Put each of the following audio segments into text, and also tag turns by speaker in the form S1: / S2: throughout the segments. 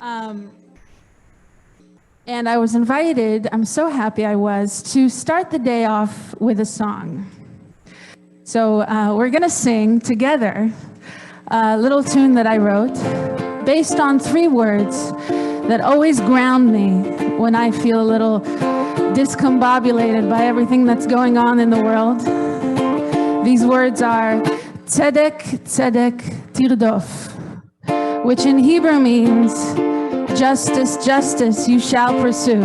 S1: Um, and I was invited, I'm so happy I was, to start the day off with a song. So we're going to sing together a little tune that I wrote based on 3 words that always ground me when I feel a little discombobulated by everything that's going on in the world. These words are tzedek, tzedek, tirdof, which in Hebrew means justice, justice, you shall pursue,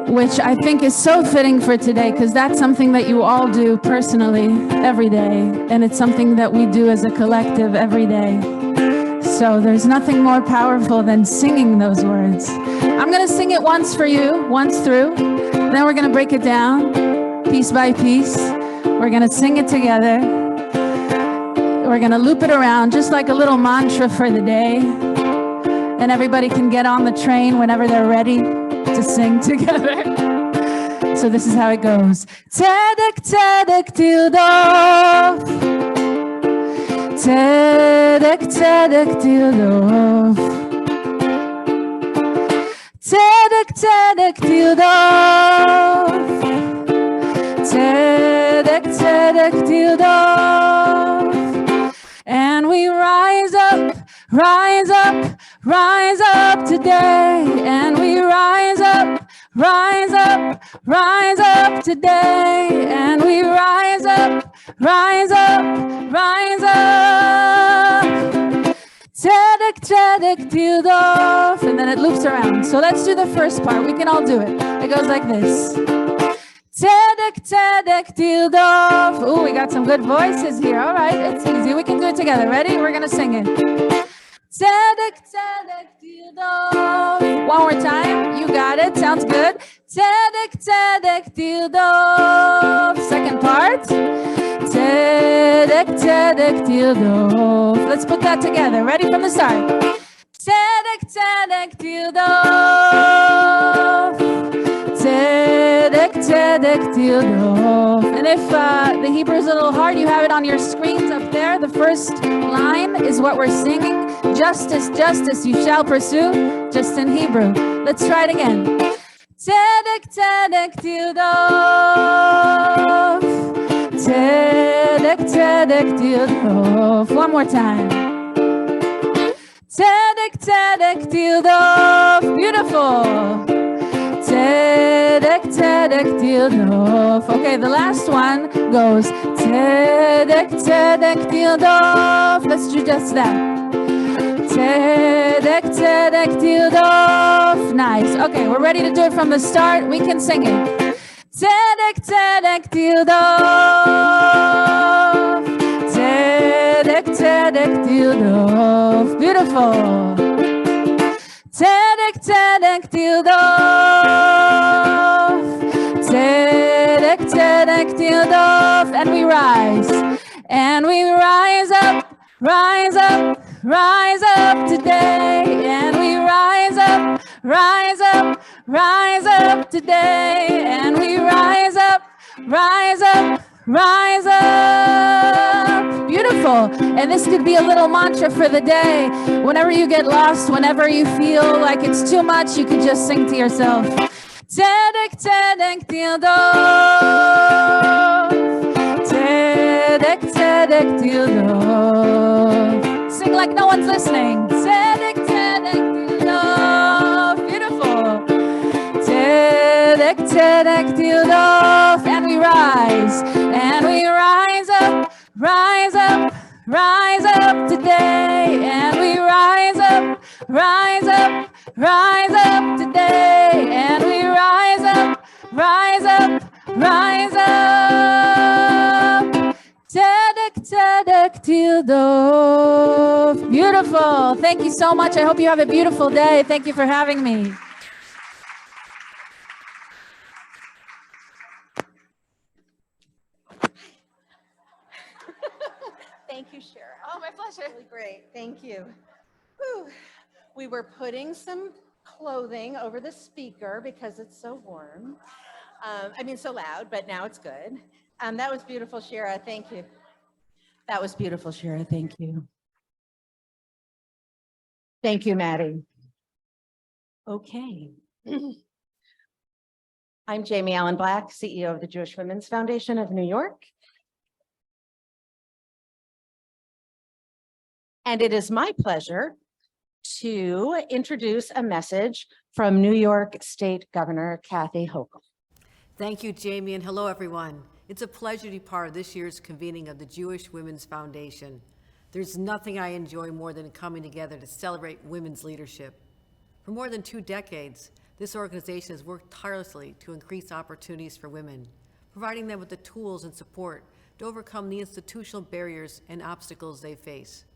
S1: which I think is so fitting for today because that's something that you all do personally every day, and it's something that we do as a collective every day. So there's nothing more powerful than singing those words. I'm going to sing it once for you, once through, then we're going to break it down piece by piece. We're going to sing it together. We're going to loop it around just like a little mantra for the day. And everybody can get on the train whenever they're ready to sing together. So this is how it goes. Tzedek, tzedek, tirdof. Tzedek, tzedek, tirdof. Tzedek, tzedek, tirdof. Tzedek, tzedek, tirdof. And we rise up, rise up, rise up today. And we rise up, rise up, rise up today. And we rise up, rise up, rise up. Tzedek, tzedek, tirdof. And then it loops around. So let's do the first part. We can all do it. It goes like this. Tzedek, tzedek, tirdof. Ooh, we got some good voices here. All right, it's easy. We can do it together. Ready? We're going to sing it. Tzedek, tzedek, tirdof. One more time. You got it. Sounds good. Tzedek, tzedek, tirdof. Second part. Tzedek, tzedek, tirdof. Let's put that together. Ready from the start. Tzedek, tzedek, tirdof. Tzedek, tzedek, tirdof. And if the Hebrew is a little hard, you have it on your screens up there. The first line is what we're singing. Justice, justice, you shall pursue. Just in Hebrew. Let's try it again. Tzedek, tzedek, tirdof. Tzedek, tzedek, tirdof. One more time. Tzedek, tzedek, tirdof. Beautiful. Tzedek, tzedek, tirdof. Okay, the last one goes tzedek, tzedek, tirdof. Let's do just that. Tzedek, tzedek, tirdof. Nice. Okay, we're ready to do it from the start. We can sing it. Tzedek, tzedek, tirdof. Tzedek, tzedek, tirdof. Beautiful. Tzedek, tzedek, tirdof. Tzedek, tzedek, tirdof. And we rise. And we rise up, rise up, rise up today. And we rise up, rise up, rise up today. And we rise up, rise up, rise up. Beautiful. And this could be a little mantra for the day. Whenever you get lost, whenever you feel like it's too much, you can just sing to yourself. Tzedek, tzedek, tirdof. Tzedek, tzedek, tirdof. Sing like no one's listening. Tzedek, tzedek, tirdof. Beautiful. Tzedek, tzedek, tirdof. And we rise. And we rise up. Rise up, rise up today. And we rise up, rise up, rise up today. And we rise up, rise up, rise up. Tzedek, tzedek, tirdof. Beautiful. Thank you so much. I hope you have a beautiful day. Thank you for having me.
S2: Thank you, Shara.
S1: Oh, my pleasure.
S2: Really great. Thank you. Whew. We were putting some clothing over the speaker because it's so warm. So loud, but now it's good. That was beautiful, Shara. Thank you. That was beautiful, Shara. Thank you. Thank you, Maddie. Okay. I'm Jamie Allen Black, CEO of the Jewish Women's Foundation of New York. And it is my pleasure to introduce a message from New York State Governor Kathy Hochul.
S3: Thank you, Jamie, and hello, everyone. It's a pleasure to be part of this year's convening of the Jewish Women's Foundation. There's nothing I enjoy more than coming together to celebrate women's leadership. For more than 2 decades, this organization has worked tirelessly to increase opportunities for women, providing them with the tools and support to overcome the institutional barriers and obstacles they face.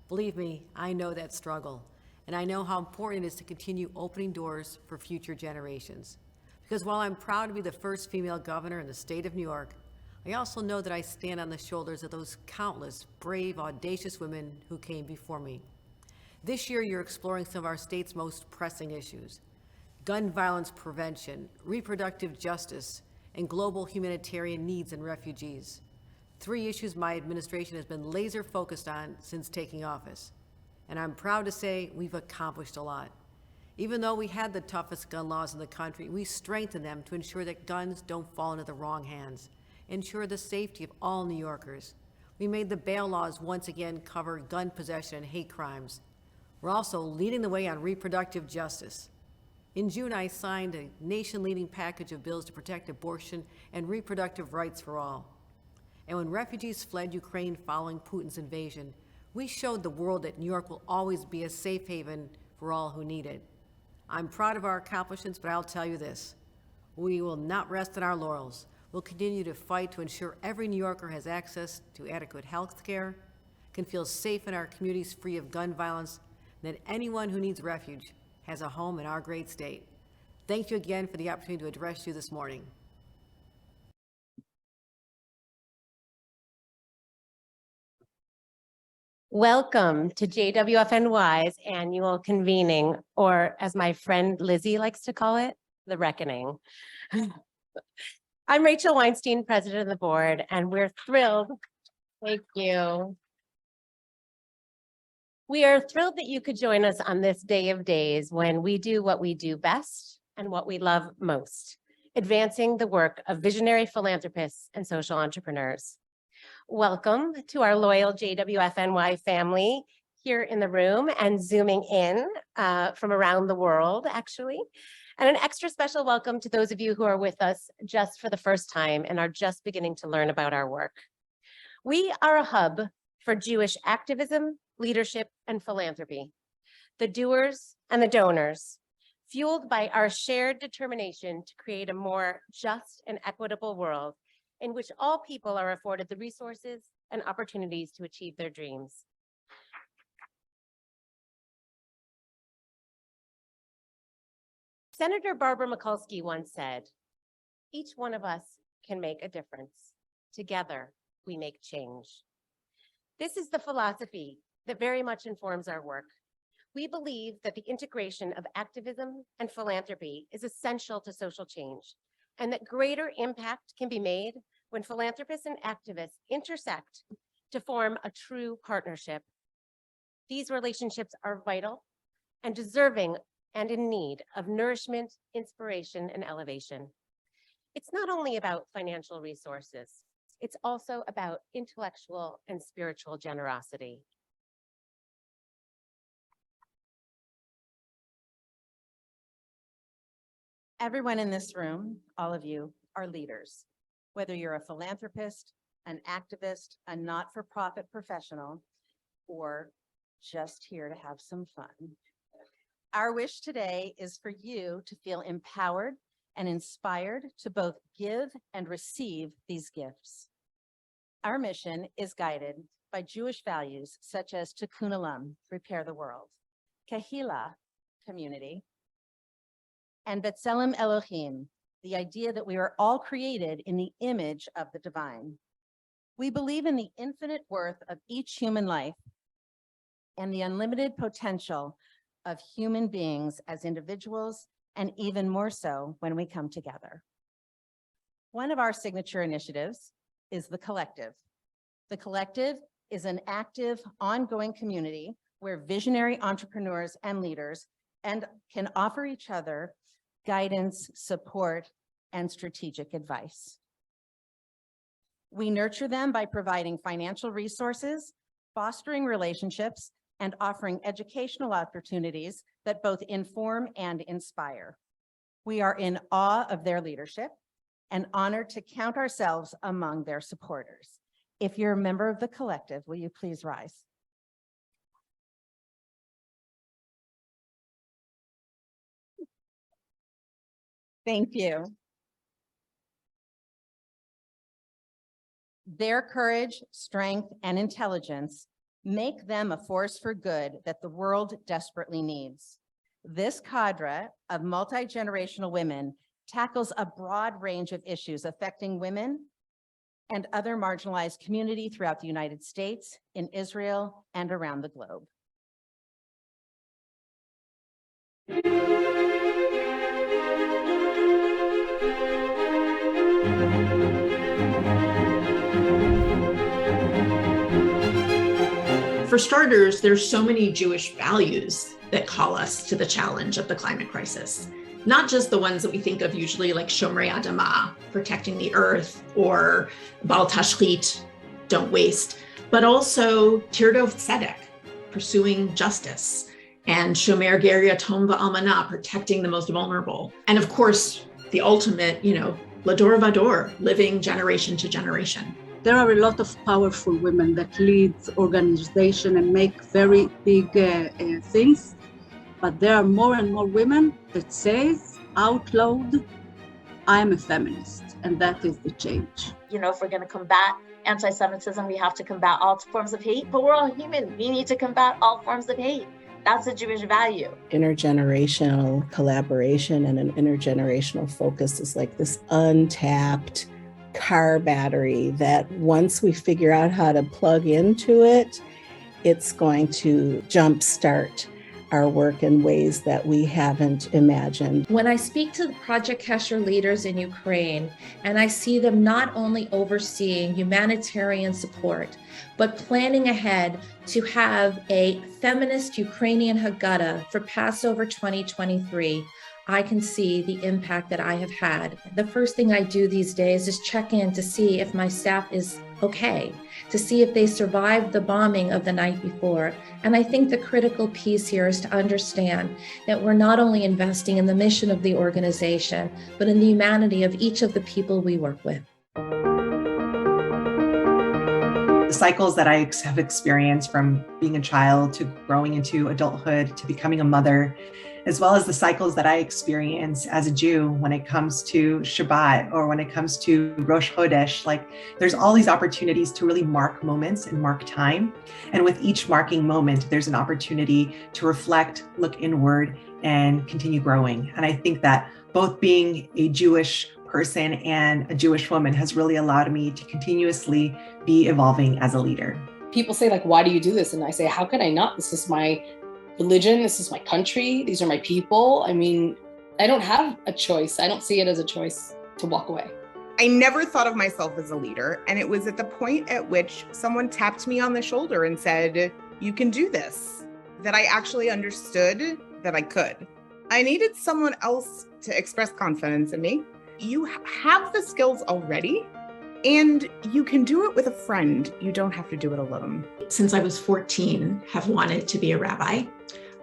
S3: Believe me, I know that struggle, and I know how important it is to continue opening doors for future generations. Because while I'm proud to be the first female governor in the state of New York, I also know that I stand on the shoulders of those countless brave, audacious women who came before me. This year, you're exploring some of our state's most pressing issues: gun violence prevention, reproductive justice, and global humanitarian needs and refugees. 3 issues my administration has been laser focused on since taking office. And I'm proud to say we've accomplished a lot. Even though we had the toughest gun laws in the country, we strengthened them to ensure that guns don't fall into the wrong hands, ensure the safety of all New Yorkers. We made the bail laws once again cover gun possession and hate crimes. We're also leading the way on reproductive justice. In June, I signed a nation-leading package of bills to protect abortion and reproductive rights for all. And when refugees fled Ukraine following Putin's invasion, we showed the world that New York will always be a safe haven for all who need it. I'm proud of our accomplishments, but I'll tell you this: we will not rest on our laurels. We'll continue to fight to ensure every New Yorker has access to adequate health care, can feel safe in our communities free of gun violence, and that anyone who needs refuge has a home in our great state. Thank you again for the opportunity to address you this morning.
S4: Welcome to JWFNY's annual convening, or as my friend Lizzie likes to call it, the reckoning. I'm Rachel Weinstein, president of the board, and we're thrilled. Thank you. We are thrilled that you could join us on this day of days when we do what we do best and what we love most: advancing the work of visionary philanthropists and social entrepreneurs. Welcome to our loyal JWFNY family here in the room and zooming in from around the world, actually. And an extra special welcome to those of you who are with us just for the first time and are just beginning to learn about our work. We are a hub for Jewish activism, leadership, and philanthropy, the doers and the donors, fueled by our shared determination to create a more just and equitable world in which all people are afforded the resources and opportunities to achieve their dreams. Senator Barbara Mikulski once said, "Each one of us can make a difference. Together, we make change." This is the philosophy that very much informs our work. We believe that the integration of activism and philanthropy is essential to social change, and that greater impact can be made when philanthropists and activists intersect to form a true partnership. These relationships are vital and deserving and in need of nourishment, inspiration, and elevation. It's not only about financial resources, it's also about intellectual and spiritual generosity.
S2: Everyone in this room, all of you, are leaders. Whether you're a philanthropist, an activist, a not-for-profit professional, or just here to have some fun. Our wish today is for you to feel empowered and inspired to both give and receive these gifts. Our mission is guided by Jewish values such as Tikkun Olam, repair the world, Kehillah, community, and B'Tselem Elohim, the idea that we are all created in the image of the divine. We believe in the infinite worth of each human life and the unlimited potential of human beings as individuals, and even more so when we come together. One of our signature initiatives is The Collective. The Collective is an active, ongoing community where visionary entrepreneurs and leaders can offer each other guidance, support, and strategic advice. We nurture them by providing financial resources, fostering relationships, and offering educational opportunities that both inform and inspire. We are in awe of their leadership and honored to count ourselves among their supporters. If you're a member of the collective, will you please rise? Thank you. Their courage, strength, and intelligence make them a force for good that the world desperately needs. This cadre of multi-generational women tackles a broad range of issues affecting women and other marginalized communities throughout the United States, in Israel, and around the globe.
S5: For starters, there's so many Jewish values that call us to the challenge of the climate crisis. Not just the ones that we think of usually like Shomrei Adama, protecting the earth, or Bal Tashchit, don't waste, but also Tirdof Tzedek, pursuing justice, and Shomer Ger Yatom V'Almana, protecting the most vulnerable. And of course, the ultimate, Lador Vador, living generation to generation.
S6: There are a lot of powerful women that lead organization and make very big things, but there are more and more women that says out loud, I am a feminist, and that is the change.
S7: If we're going to combat anti-Semitism, we have to combat all forms of hate, but we're all human. We need to combat all forms of hate. That's a Jewish value.
S8: Intergenerational collaboration and an intergenerational focus is like this untapped car battery that once we figure out how to plug into it, it's going to jumpstart our work in ways that we haven't imagined.
S9: When I speak to the Project Kesher leaders in Ukraine, and I see them not only overseeing humanitarian support, but planning ahead to have a feminist Ukrainian Haggadah for Passover 2023, I can see the impact that I have had. The first thing I do these days is check in to see if my staff is okay, to see if they survived the bombing of the night before. And I think the critical piece here is to understand that we're not only investing in the mission of the organization, but in the humanity of each of the people we work with.
S10: The cycles that I have experienced from being a child to growing into adulthood to becoming a mother, as well as the cycles that I experience as a Jew when it comes to Shabbat or when it comes to Rosh Chodesh, there's all these opportunities to really mark moments and mark time. And with each marking moment, there's an opportunity to reflect, look inward, and continue growing. And I think that both being a Jewish person and a Jewish woman has really allowed me to continuously be evolving as a leader.
S11: People say, why do you do this? And I say, how could I not? This is my religion. This is my country. These are my people. I mean, I don't have a choice. I don't see it as a choice to walk away.
S12: I never thought of myself as a leader. And it was at the point at which someone tapped me on the shoulder and said, you can do this, that I actually understood that I could. I needed someone else to express confidence in me. You have the skills already, and you can do it with a friend. You don't have to do it alone.
S5: Since I was 14, have wanted to be a rabbi.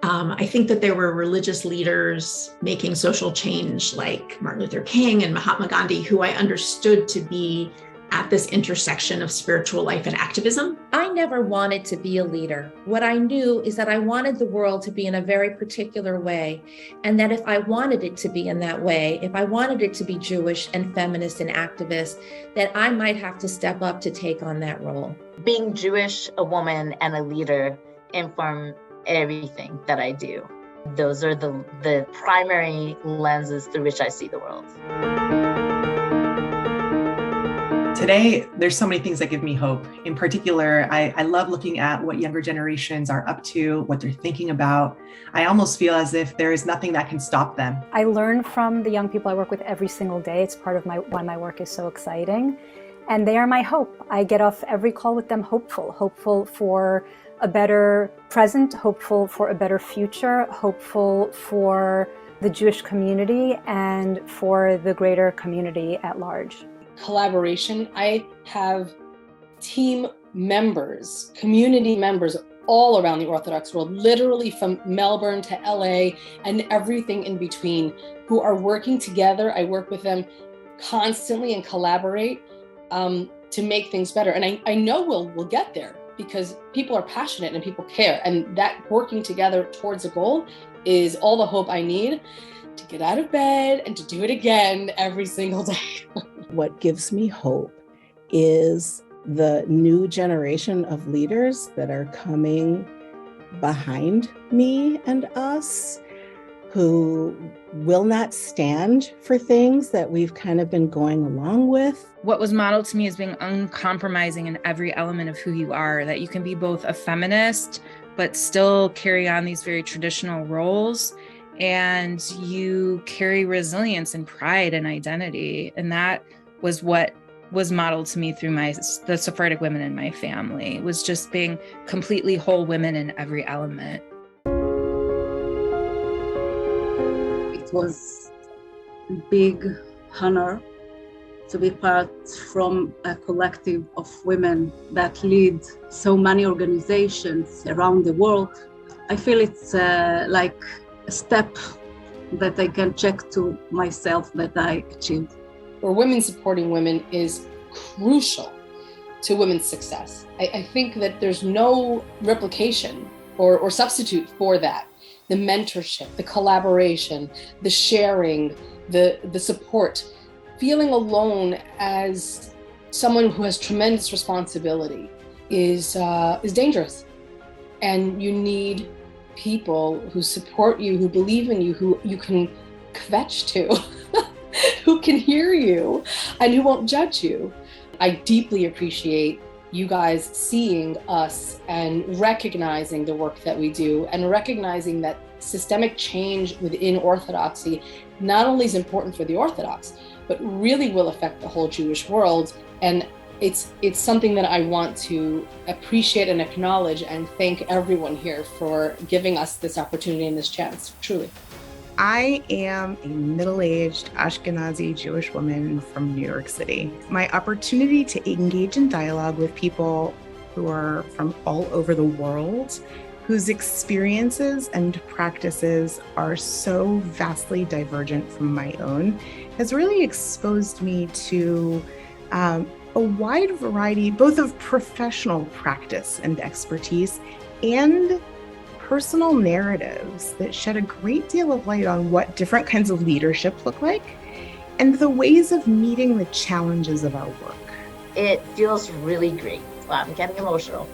S5: I think that there were religious leaders making social change like Martin Luther King and Mahatma Gandhi, who I understood to be at this intersection of spiritual life and activism.
S9: I never wanted to be a leader. What I knew is that I wanted the world to be in a very particular way, and that if I wanted it to be in that way, if I wanted it to be Jewish and feminist and activist, that I might have to step up to take on that role.
S7: Being Jewish, a woman, and a leader inform everything that I do. Those are the primary lenses through which I see the world.
S10: Today, there's so many things that give me hope. In particular, I love looking at what younger generations are up to, what they're thinking about. I almost feel as if there is nothing that can stop them.
S13: I learn from the young people I work with every single day. It's part of why my work is so exciting. And they are my hope. I get off every call with them hopeful for a better present, hopeful for a better future, hopeful for the Jewish community and for the greater community at large.
S11: Collaboration. I have team members, community members all around the Orthodox world, literally from Melbourne to LA and everything in between, who are working together. I work with them constantly and collaborate to make things better. And I know we'll get there because people are passionate and people care. And that working together towards a goal is all the hope I need to get out of bed and to do it again every single day.
S8: What gives me hope is the new generation of leaders that are coming behind me and us, who will not stand for things that we've kind of been going along with.
S14: What was modeled to me is being uncompromising in every element of who you are, that you can be both a feminist, but still carry on these very traditional roles. And you carry resilience and pride and identity. And that was what was modeled to me through the Sephardic women in my family, was just being completely whole women in every element.
S6: It was a big honor to be part from a collective of women that lead so many organizations around the world. I feel it's like a step that I can check to myself that I achieved.
S11: Where women supporting women is crucial to women's success. I think that there's no replication or substitute for that. The mentorship, the collaboration, the sharing, the support. Feeling alone as someone who has tremendous responsibility is dangerous. And you need people who support you, who believe in you, who you can kvetch to, who can hear you and who won't judge you. I deeply appreciate you guys seeing us and recognizing the work that we do and recognizing that systemic change within Orthodoxy not only is important for the Orthodox, but really will affect the whole Jewish world. And it's something that I want to appreciate and acknowledge and thank everyone here for giving us this opportunity and this chance, truly.
S12: I am a middle-aged Ashkenazi Jewish woman from New York City. My opportunity to engage in dialogue with people who are from all over the world, whose experiences and practices are so vastly divergent from my own, has really exposed me to a wide variety, both of professional practice and expertise and personal narratives that shed a great deal of light on what different kinds of leadership look like and the ways of meeting the challenges of our work.
S7: It feels really great. Well, I'm getting emotional.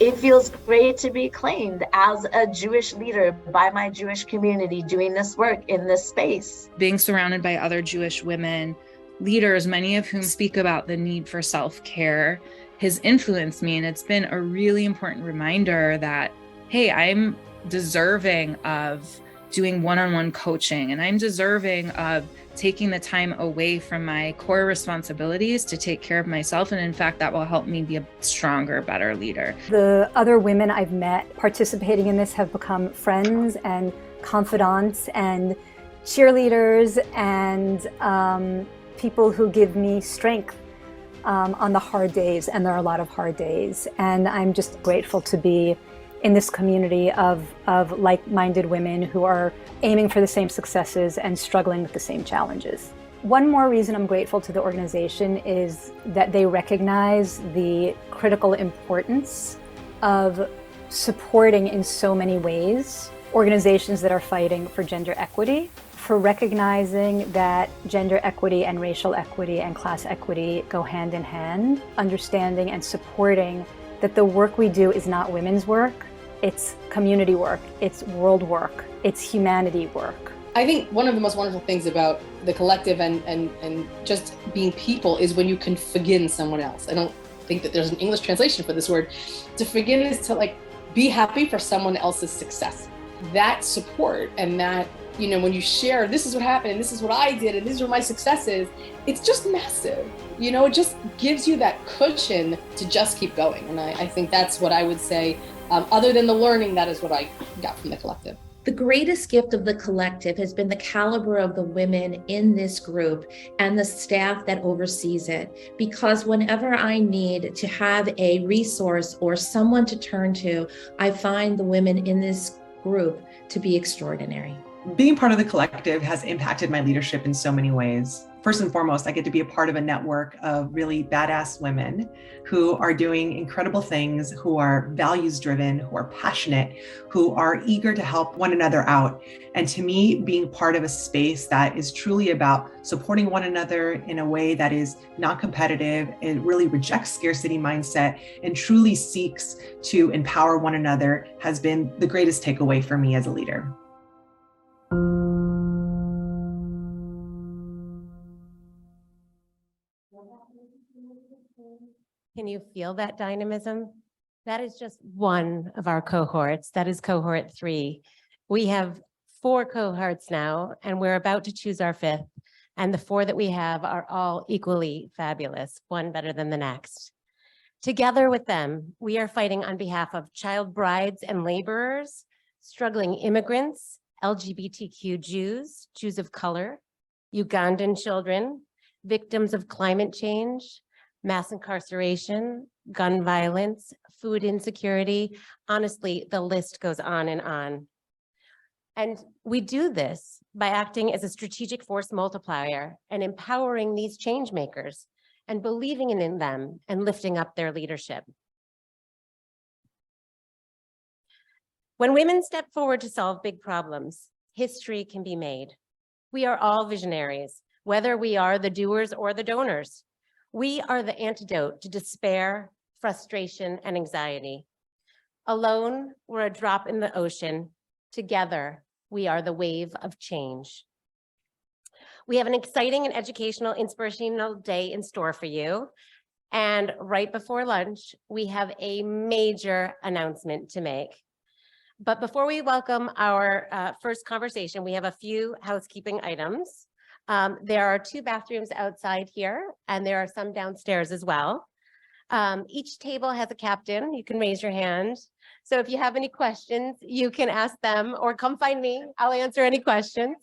S7: It feels great to be claimed as a Jewish leader by my Jewish community doing this work in this space.
S14: Being surrounded by other Jewish women leaders, many of whom speak about the need for self-care, has influenced me. And it's been a really important reminder that, hey, I'm deserving of doing one-on-one coaching, and I'm deserving of taking the time away from my core responsibilities to take care of myself. And in fact, that will help me be a stronger, better leader.
S13: The other women I've met participating in this have become friends and confidants and cheerleaders and people who give me strength on the hard days, and there are a lot of hard days. And I'm just grateful to be in this community of like-minded women who are aiming for the same successes and struggling with the same challenges. One more reason I'm grateful to the organization is that they recognize the critical importance of supporting in so many ways organizations that are fighting for gender equity, for recognizing that gender equity and racial equity and class equity go hand in hand, understanding and supporting that the work we do is not women's work, it's community work, it's world work, it's humanity work.
S11: I think one of the most wonderful things about the collective and just being people is when you can forgive someone else. I don't think that there's an English translation for this word. To forgive is to be happy for someone else's success. That support and that, when you share, this is what happened and this is what I did and these are my successes, it's just massive. It just gives you that cushion to just keep going. And I think that's what I would say Other than the learning, that is what I got from the collective.
S9: The greatest gift of the collective has been the caliber of the women in this group and the staff that oversees it. Because whenever I need to have a resource or someone to turn to, I find the women in this group to be extraordinary.
S10: Being part of the collective has impacted my leadership in so many ways. First and foremost, I get to be a part of a network of really badass women who are doing incredible things, who are values driven, who are passionate, who are eager to help one another out. And to me, being part of a space that is truly about supporting one another in a way that is not competitive, it really rejects scarcity mindset and truly seeks to empower one another has been the greatest takeaway for me as a leader.
S4: Can you feel that dynamism? That is just one of our cohorts. That is cohort 3. We have 4 cohorts now, and we're about to choose our 5th. And the 4 that we have are all equally fabulous, one better than the next. Together with them, we are fighting on behalf of child brides and laborers, struggling immigrants, LGBTQ Jews, Jews of color, Ugandan children, victims of climate change, mass incarceration, gun violence, food insecurity. Honestly, the list goes on and on. And we do this by acting as a strategic force multiplier and empowering these change makers and believing in them and lifting up their leadership. When women step forward to solve big problems, history can be made. We are all visionaries, whether we are the doers or the donors. We are the antidote to despair, frustration, and anxiety. Alone, we're a drop in the ocean. Together, we are the wave of change. We have an exciting and educational, inspirational day in store for you. And right before lunch, we have a major announcement to make. But before we welcome our first conversation, we have a few housekeeping items. There are 2 bathrooms outside here, and there are some downstairs as well. Each table has a captain. You can raise your hand. So if you have any questions, you can ask them or come find me. I'll answer any questions.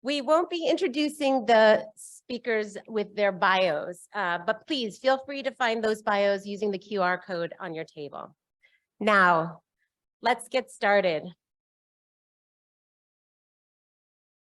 S4: We won't be introducing the speakers with their bios, but please feel free to find those bios using the QR code on your table. Now, let's get started.